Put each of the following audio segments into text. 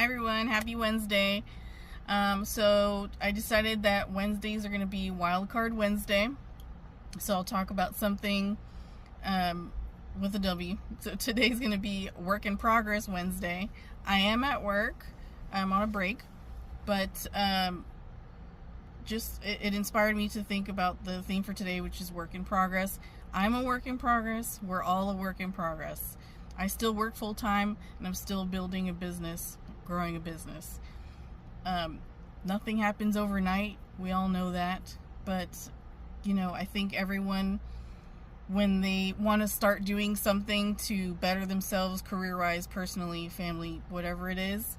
Hi everyone, happy Wednesday. So I decided that Wednesdays are going to be Wildcard Wednesday. So I'll talk about something with a W. So today's going to be Work in Progress Wednesday. I am at work. I'm on a break, but it inspired me to think about the theme for today, which is work in progress. I'm a work in progress. We're all a work in progress. I still work full time, and I'm still building a business, growing a business. Nothing happens overnight. We all know that. But, I think everyone, when they want to start doing something to better themselves career-wise, personally, family, whatever it is,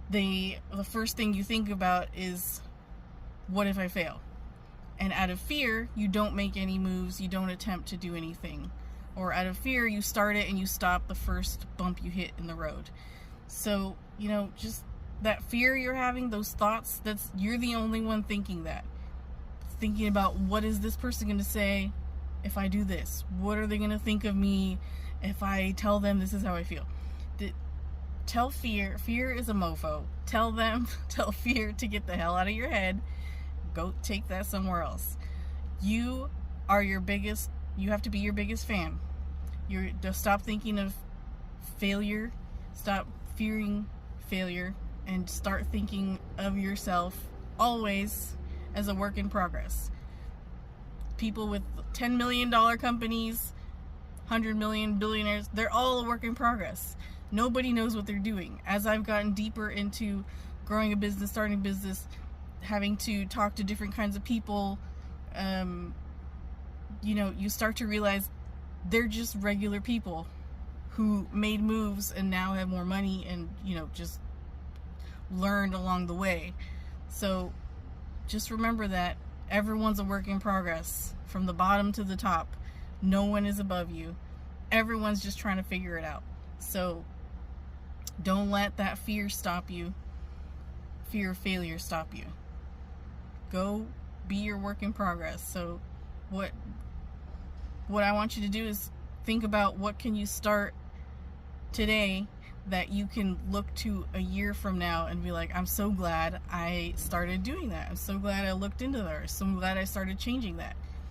the first thing you think about is, what if I fail? And out of fear, you don't make any moves, you don't attempt to do anything. Or out of fear, you start it and you stop the first bump you hit in the road. So, just that fear you're having, those thoughts, you're the only one thinking that. Thinking about, what is this person going to say if I do this? What are they going to think of me if I tell them this is how I feel? Tell fear is a mofo. Tell fear to get the hell out of your head. Go take that somewhere else. You have to be your biggest fan. Stop thinking of failure. Stop fearing failure and start thinking of yourself always as a work in progress. People with $10 million companies, 100 million billionaires, they're all a work in progress. Nobody knows what they're doing. As I've gotten deeper into growing a business, starting a business, having to talk to different kinds of people, you start to realize they're just regular people who made moves and now have more money and, just learned along the way. So just remember that everyone's a work in progress from the bottom to the top. No one is above you. Everyone's just trying to figure it out. So don't let that fear stop you. Fear of failure stop you. Go be your work in progress. So what I want you to do is think about, what can you start today that you can look to a year from now and be like, I'm so glad I started doing that. I'm so glad I looked into that. I'm so glad I started changing that.